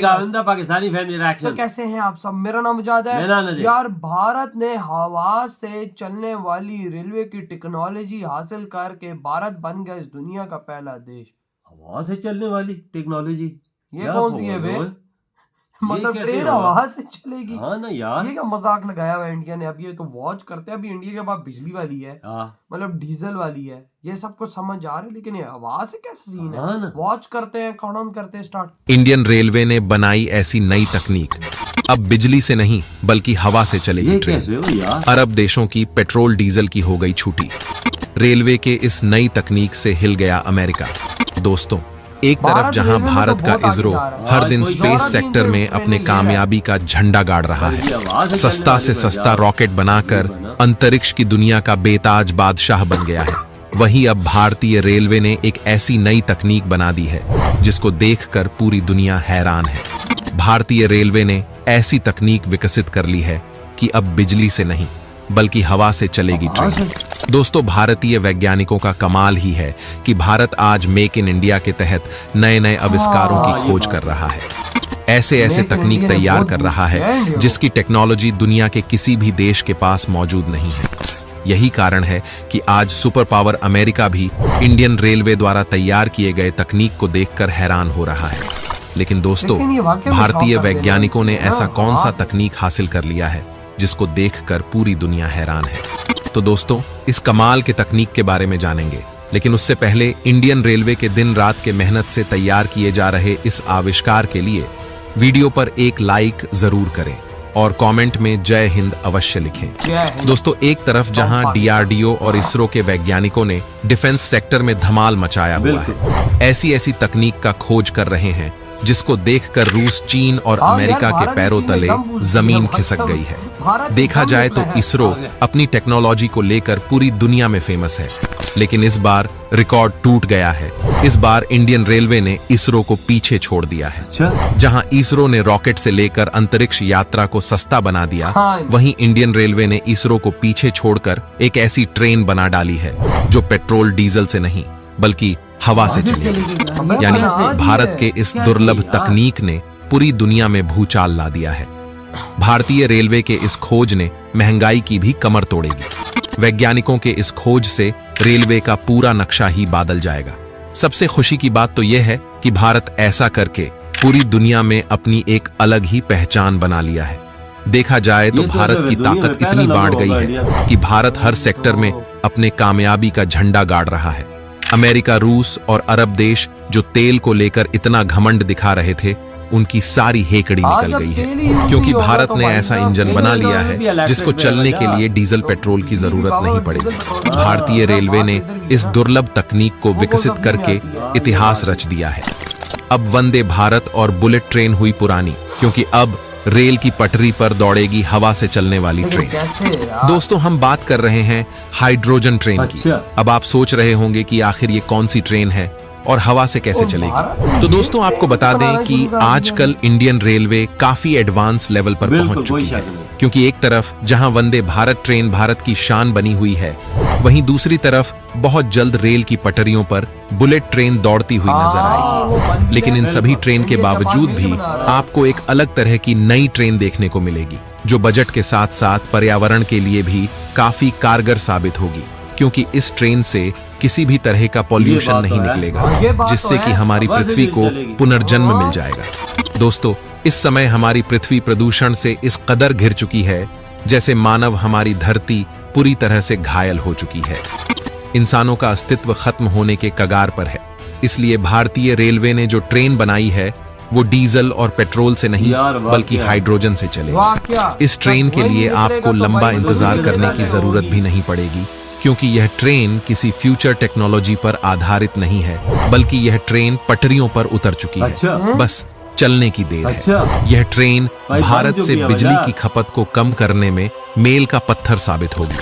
गावंदा Pakistani family तो reaction. कैसे हैं आप सब? मेरा नाम मुजाहिद है। मेरा नाम यार भारत ने हवा से चलने वाली रेलवे की टेक्नोलॉजी हासिल करके भारत बन गया इस दुनिया का पहला देश। हवा से चलने वाली टेक्नोलॉजी ये कौन सी है बे? मतलब ट्रेन हवा से चलेगी? हाँ ना यार, ये क्या मजाक लगाया हुआ है इंडिया ने। अब ये तो वॉच करते हैं, अभी इंडिया के पास बिजली वाली है, मतलब डीजल वाली है, ये सब कुछ समझ आ रहा है, लेकिन ये हवा से कैसे सीन है? वॉच करते हैं, काउंटडाउन करते हैं, स्टार्ट। इंडियन रेलवे ने बनाई ऐसी नई तकनीक, अब बिजली से नहीं बल्कि हवा से चलेगी ट्रेन। अरब देशों की पेट्रोल डीजल की हो गई छूटी। रेलवे के इस नई तकनीक से हिल गया अमेरिका। दोस्तों, एक तरफ जहां भारत का इसरो हर दिन स्पेस सेक्टर में अपने कामयाबी का झंडा गाड़ रहा है, सस्ता से सस्ता रॉकेट बनाकर अंतरिक्ष की दुनिया का बेताज बादशाह बन गया है, वहीं अब भारतीय रेलवे ने एक ऐसी नई तकनीक बना दी है जिसको देखकर पूरी दुनिया हैरान है। भारतीय रेलवे ने ऐसी तकनीक विकसित कर ली है कि अब बिजली से नहीं बल्कि हवा से चलेगी ट्रेन। दोस्तों, भारतीय वैज्ञानिकों का कमाल ही है कि भारत आज मेक इन इंडिया के तहत नए नए आविष्कारों की खोज कर रहा है, ऐसे ऐसे तकनीक तैयार कर रहा है जिसकी टेक्नोलॉजी दुनिया के किसी भी देश के पास मौजूद नहीं है। यही कारण है कि आज सुपर पावर अमेरिका भी इंडियन रेलवे द्वारा तैयार किए गए तकनीक को देखकर हैरान हो रहा है। लेकिन दोस्तों, भारतीय वैज्ञानिकों ने ऐसा कौन सा तकनीक हासिल कर लिया है जिसको देखकर पूरी दुनिया हैरान है? तो दोस्तों, इस कमाल के तकनीक के बारे में जानेंगे, लेकिन उससे पहले इंडियन रेलवे के दिन रात के मेहनत से तैयार किए जा रहे इस आविष्कार के लिए वीडियो पर एक लाइक जरूर करें और कमेंट में जय हिंद अवश्य लिखें। दोस्तों, एक तरफ जहां डीआरडीओ और इसरो के वैज्ञानिकों ने डिफेंस सेक्टर में धमाल मचाया हुआ है, ऐसी ऐसी तकनीक का खोज कर रहे हैं जिसको देखकर रूस, चीन और अमेरिका के पैरों तले जमीन खिसक गई है। देखा जाए तो इसरो अपनी टेक्नोलॉजी को लेकर पूरी दुनिया में फेमस है, लेकिन इस बार रिकॉर्ड टूट गया है। इस बार इंडियन रेलवे ने इसरो को पीछे छोड़ दिया है। जहां इसरो ने रॉकेट से लेकर अंतरिक्ष यात्रा को सस्ता बना दिया, वहीं इंडियन रेलवे ने इसरो को पीछे छोड़कर एक ऐसी ट्रेन बना डाली है जो पेट्रोल डीजल से नहीं बल्कि हवा से चलेगी। यानी भारत के इस दुर्लभ तकनीक ने पूरी दुनिया में भूचाल ला दिया है। भारतीय रेलवे के इस खोज ने महंगाई की भी कमर तोड़ेगी। वैज्ञानिकों के इस खोज से रेलवे का पूरा नक्शा ही बदल जाएगा। सबसे खुशी की बात तो यह है कि भारत ऐसा करके पूरी दुनिया में अपनी एक अलग ही पहचान बना लिया है। देखा जाए तो भारत की ताकत इतनी बांट गई है कि भारत हर सेक्टर में अपने कामयाबी का झंडा गाड़ रहा है। अमेरिका, रूस और अरब देश जो तेल को लेकर इतना घमंड दिखा रहे थे, उनकी सारी हेकड़ी निकल गई है, क्योंकि भारत ने ऐसा इंजन बना लिया है जिसको चलने के लिए डीजल पेट्रोल की जरूरत नहीं पड़ेगी। भारतीय रेलवे ने इस दुर्लभ तकनीक को विकसित करके इतिहास रच दिया है। अब वंदे भारत और बुलेट ट्रेन हुई पुरानी, क्योंकि अब रेल की पटरी पर दौड़ेगी हवा से चलने वाली ट्रेन। दोस्तों, हम बात कर रहे हैं हाइड्रोजन ट्रेन की। अब आप सोच रहे होंगे कि आखिर ये कौन सी ट्रेन है और हवा से कैसे चलेगी? तो दोस्तों, आपको बता दें कि आजकल इंडियन रेलवे काफी एडवांस लेवल पर पहुंच चुकी है, क्योंकि एक तरफ जहां वंदे भारत ट्रेन भारत की शान बनी हुई है, वहीं दूसरी तरफ बहुत जल्द रेल की पटरियों पर बुलेट ट्रेन दौड़ती हुई नजर आएगी। लेकिन इन सभी ट्रेन के बावजूद भी आपको एक अलग तरह की नई ट्रेन देखने को मिलेगी, जो बजट के साथ साथ पर्यावरण के लिए भी काफी कारगर साबित होगी, क्योंकि इस ट्रेन से किसी भी तरह का पॉल्यूशन नहीं निकलेगा, जिससे कि हमारी पृथ्वी को पुनर्जन्म मिल जाएगा। दोस्तों, इस समय हमारी पृथ्वी प्रदूषण से इस कदर घिर चुकी है जैसे मानव हमारी धरती पूरी तरह से घायल हो चुकी है। इंसानों का अस्तित्व खत्म होने के कगार पर है। इसलिए भारतीय रेलवे ने जो ट्रेन बनाई है वो डीजल और पेट्रोल से नहीं बल्कि हाइड्रोजन से चलेगी। इस ट्रेन के लिए आपको लंबा इंतजार करने की जरूरत भी नहीं पड़ेगी, क्योंकि यह ट्रेन किसी फ्यूचर टेक्नोलॉजी पर आधारित नहीं है, बल्कि यह ट्रेन पटरियों पर उतर चुकी है। बस चलने की देर है। यह ट्रेन भारत से बिजली की खपत को कम करने में मील का पत्थर साबित होगी,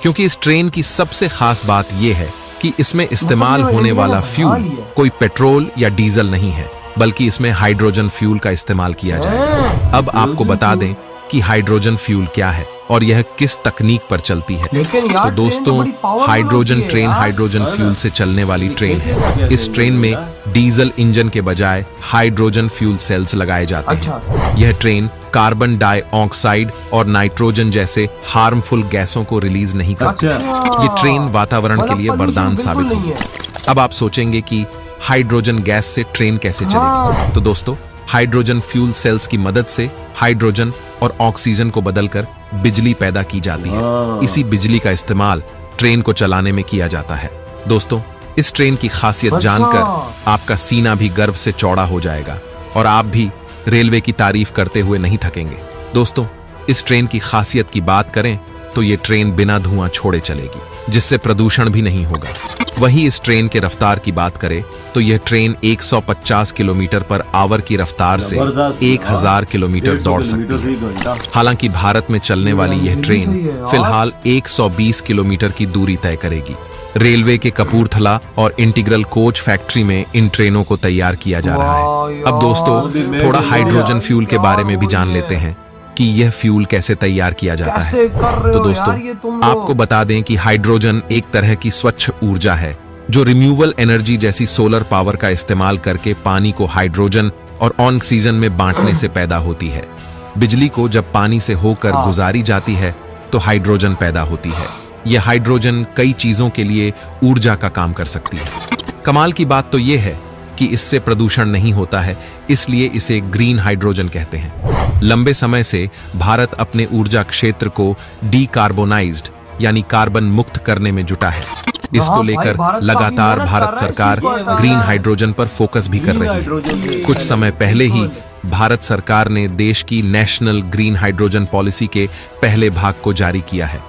क्योंकि इस ट्रेन की सबसे खास बात यह है कि इसमें इस्तेमाल होने वाला फ्यूल कोई पेट्रोल या डीजल नहीं है, बल्कि इसमें हाइड्रोजन फ्यूल का इस्तेमाल किया जाएगा। अब आपको बता दें कि हाइड्रोजन फ्यूल क्या है और यह किस तकनीक पर चलती है। तो दोस्तों, हाइड्रोजन ट्रेन हाइड्रोजन फ्यूल से चलने वाली ट्रेन है। इस ट्रेन में डीजल इंजन के बजाय हाइड्रोजन फ्यूल सेल्स लगाए जाते हैं। यह ट्रेन कार्बन डाइऑक्साइड और नाइट्रोजन जैसे हार्मफुल गैसों को रिलीज नहीं करती। ये ट्रेन वातावरण के लिए वरदान साबित होगी। अब आप सोचेंगे कि हाइड्रोजन गैस से ट्रेन कैसे चलेगी? तो दोस्तों, हाइड्रोजन फ्यूल सेल्स की मदद से हाइड्रोजन और ऑक्सीजन को बदलकर बिजली पैदा की जाती है। इसी बिजली का इस्तेमाल ट्रेन को चलाने में किया जाता है। दोस्तों, इस ट्रेन की खासियत जानकर आपका सीना भी गर्व से चौड़ा हो जाएगा और आप भी रेलवे की तारीफ करते हुए नहीं थकेंगे। दोस्तों, इस ट्रेन की खासियत की बात करें तो ये ट्रेन बिना धुआं छोड़े चलेगी, जिससे प्रदूषण भी नहीं होगा। वहीं इस ट्रेन के रफ्तार की बात करें तो यह ट्रेन 150 किलोमीटर पर आवर की रफ्तार से 1000 किलोमीटर दौड़ सकती है। हालांकि भारत में चलने वाली यह ट्रेन फिलहाल 120 किलोमीटर की दूरी तय करेगी। रेलवे के कपूरथला और इंटीग्रल कोच फैक्ट्री में इन ट्रेनों को तैयार किया जा रहा है। अब दोस्तों, थोड़ा हाइड्रोजन फ्यूल के बारे में भी जान लेते हैं कि यह फ्यूल कैसे तैयार किया जाता है। तो दोस्तों, आपको बता दें कि हाइड्रोजन एक तरह की स्वच्छ ऊर्जा है जो रिन्यूएबल एनर्जी जैसी सोलर पावर का इस्तेमाल करके पानी को हाइड्रोजन और ऑक्सीजन में बांटने से पैदा होती है। बिजली को जब पानी से होकर गुजारी जाती है तो हाइड्रोजन पैदा होती है। यह हाइड्रोजन कई चीजों के लिए ऊर्जा का काम कर सकती है। कमाल की बात तो यह है कि इससे प्रदूषण नहीं होता है, इसलिए इसे ग्रीन हाइड्रोजन कहते हैं। लंबे समय से भारत अपने ऊर्जा क्षेत्र को डीकार्बोनाइज्ड यानी कार्बन मुक्त करने में जुटा है। इसको लेकर लगातार भारत सरकार ग्रीन हाइड्रोजन पर फोकस भी कर रही है। कुछ समय पहले ही भारत सरकार ने देश की नेशनल ग्रीन हाइड्रोजन पॉलिसी के पहले भाग को जारी किया है।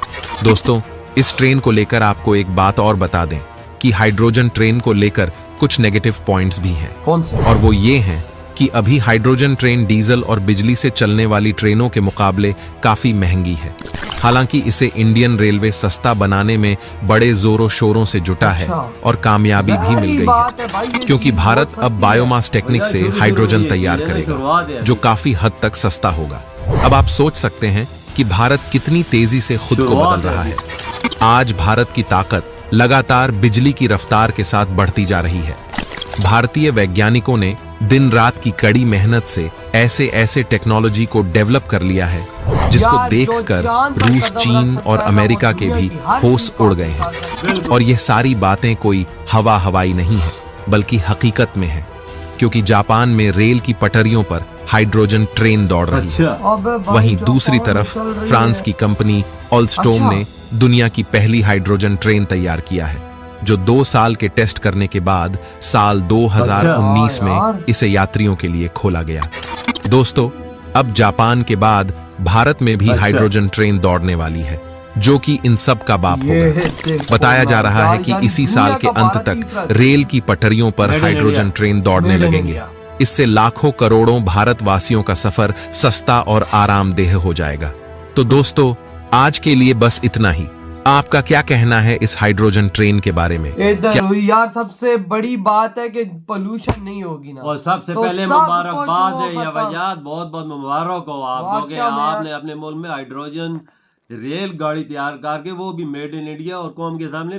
दोस्तों, इस ट्रेन को लेकर आपको एक बात और बता दें कि हाइड्रोजन ट्रेन को लेकर कुछ नेगेटिव पॉइंट्स भी हैं। कौन से? और वो ये हैं कि अभी हाइड्रोजन ट्रेन डीजल और बिजली से चलने वाली ट्रेनों के मुकाबले काफी महंगी है। हालांकि इसे इंडियन रेलवे सस्ता बनाने में बड़े जोरों शोरों से जुटा है और कामयाबी भी मिल गई है, क्योंकि भारत अब बायोमास टेक्निक से हाइड्रोजन तैयार करेगा जो काफी हद तक सस्ता होगा। अब आप सोच सकते हैं कि भारत कितनी तेजी से खुद को बदल रहा है। आज भारत की ताकत लगातार बिजली की रफ्तार के साथ बढ़ती जा रही है। भारतीय वैज्ञानिकों ने दिन रात की कड़ी मेहनत से ऐसे टेक्नोलॉजी को डेवलप कर लिया है जिसको देखकर रूस, चीन और अमेरिका के भी होश उड़ गए हैं। और ये सारी बातें कोई हवाई नहीं है, बल्कि हकीकत में है, क्योंकि जापान में रेल की पटरियों पर हाइड्रोजन ट्रेन दौड़ रही है। वहीं दूसरी तरफ फ्रांस की कंपनी ऑलस्टोम ने दुनिया की पहली हाइड्रोजन ट्रेन तैयार किया है, जो 2 साल के टेस्ट करने के बाद साल 2019 में इसे यात्रियों के लिए खोला गया। दोस्तों, अब जापान के बाद भारत में भी हाइड्रोजन ट्रेन दौड़ने वाली है, जो कि इन सब का बाप होगा। बताया जा रहा है कि इसी साल के अंत तक रेल की पटरियों पर हाइड्रोजन ट्रेन दौड़ने लगेंगे। इससे लाखों करोड़ों भारतवासियों का सफर सस्ता और आरामदेह हो जाएगा। तो दोस्तों, आज के लिए बस इतना ही। आपका क्या कहना है इस हाइड्रोजन ट्रेन के बारे में? यार, सबसे बड़ी बात है कि पोल्यूशन नहीं होगी ना। और सबसे पहले मुबारकबाद है या वजाद, बहुत बहुत मुबारक हो आपको कि आपने अपने मुल्क में हाइड्रोजन रेल गाड़ी तैयार करके वो भी मेड इन इंडिया और कौम के सामने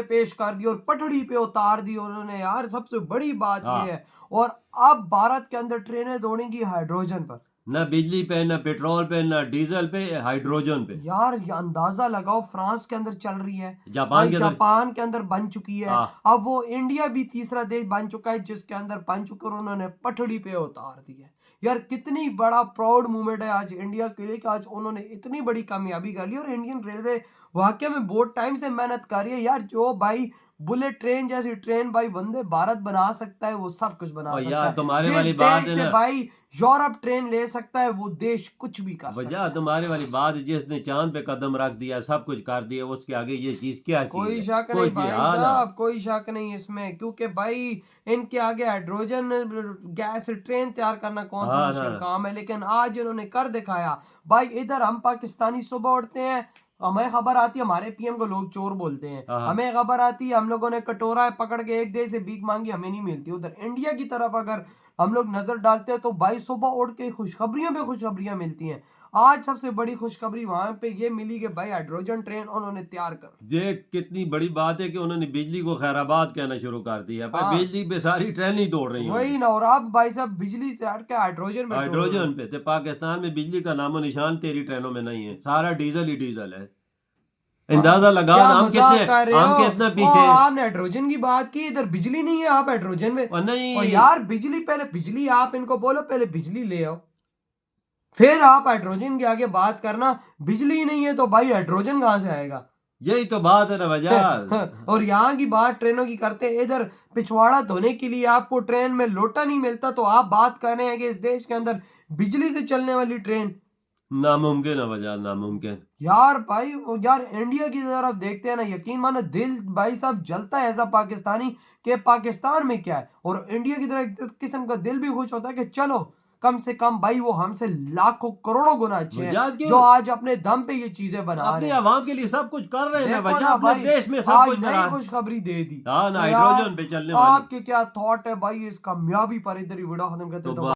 पेश कर दी और पटड़ी पे उतार दी उन्होंने। यार, सबसे बड़ी बात ये है। और अब भारत के अंदर ट्रेनें दौड़ेंगी हाइड्रोजन पर, न बिजली पे, न पेट्रोल पे, न डीजल पे, हाइड्रोजन पे। यार, ये अंदाजा लगाओ, फ्रांस के अंदर चल रही है, जापान के अंदर बन चुकी है, अब वो इंडिया भी तीसरा देश बन चुका है जिसके अंदर बन चुके और उन्होंने पटड़ी पे उतार दी है। यार, कितनी बड़ा प्राउड मूवमेंट है आज इंडिया के लिए कि आज उन्होंने इतनी बड़ी कामयाबी कर ली। और इंडियन रेलवे वाकई में बहुत टाइम से मेहनत कर रही है। यार, जो भाई बुलेट ट्रेन जैसी ट्रेन भाई वंदे भारत बना सकता है, वो सब कुछ बना सकता है। तुम्हारे वाली बात है ना भाई, यूरोप ट्रेन ले सकता है, वो देश कुछ भी कर सकता है। तुम्हारी वाली बात, जिसने चांद पे कदम रख दिया, सब कुछ कर दिया, उसके आगे ये चीज क्या चीज? कोई शक नहीं भाई साहब, कोई शक नहीं इसमें, क्योंकि भाई इनके आगे हाइड्रोजन गैस ट्रेन तैयार करना कौन सा मुश्किल काम है। लेकिन आज इन्होंने कर दिखाया भाई। इधर हम पाकिस्तानी सुबह उठते हैं, हमें खबर आती है, हमारे पीएम को लोग चोर बोलते हैं, हमें खबर आती है हम लोगों ने कटोरा पकड़ के एक देश से भीख मांगी, हमें नहीं मिलती। उधर इंडिया की तरफ अगर हम लोग नजर डालते हैं तो भाई सुबह उठ के खुशखबरियों पे खुशखबरियां मिलती हैं। आज सबसे बड़ी खुशखबरी वहां पे ये मिली कि भाई हाइड्रोजन ट्रेन उन्होंने तैयार कर। ये कितनी बड़ी बात है कि उन्होंने बिजली को खैराबाद कहना शुरू कर दिया। हाँ। बिजली पे सारी ट्रेन ही दौड़ रही वही है ना, और अब भाई साहब बिजली से हट के हाइड्रोजन पे हाइड्रोजन पे। तो पाकिस्तान में बिजली का नामो निशान तेरी ट्रेनों में नहीं है, सारा डीजल ही डीजल है। अंदाजा लगा क्या हम मजाक कितने कर रहे हम हो? कितना पीछे। आपने हाइड्रोजन की बात की, इधर बिजली नहीं है, आप हाइड्रोजन में। और नहीं और यार बिजली, पहले बिजली आप इनको बोलो पहले बिजली ले आओ, फिर आप हाइड्रोजन के आगे बात करना। बिजली ही नहीं है तो भाई हाइड्रोजन कहां से आएगा? यही तो बात है ना वजह। और यहाँ की बात ट्रेनों की करते हैं, इधर पिछवाड़ा धोने के लिए आपको ट्रेन में लोटा नहीं मिलता, तो आप बात कर रहे हैं कि इस देश के अंदर बिजली से चलने वाली ट्रेन। नामुमकिन है वजह, नामुमकिन। यार भाई, यार इंडिया की तरफ देखते हैं ना, यकीन मानो दिल भाई साहब जलता है ऐसा पाकिस्तानी कि पाकिस्तान में क्या है, और इंडिया की तरह एक किस्म का दिल भी खुश होता है कि चलो कम से कम भाई वो हमसे लाखों करोड़ों गुना अच्छे हैं जो आज अपने दम पे ये चीजें बना रहे अपनी हैं, आवाम के लिए सब कुछ कर रहे हैं ना देखो वजह, ना अपने भाई, देश में सब आज कुछ नई करा। खुशखबरी दे दी। हाँ ना, तो यार, हाइड्रोजन पे चलने वाली। आपके क्या थॉट है भाई इस कामयाबी पर? इधर ही वीडियो खत्म करते हैं। तो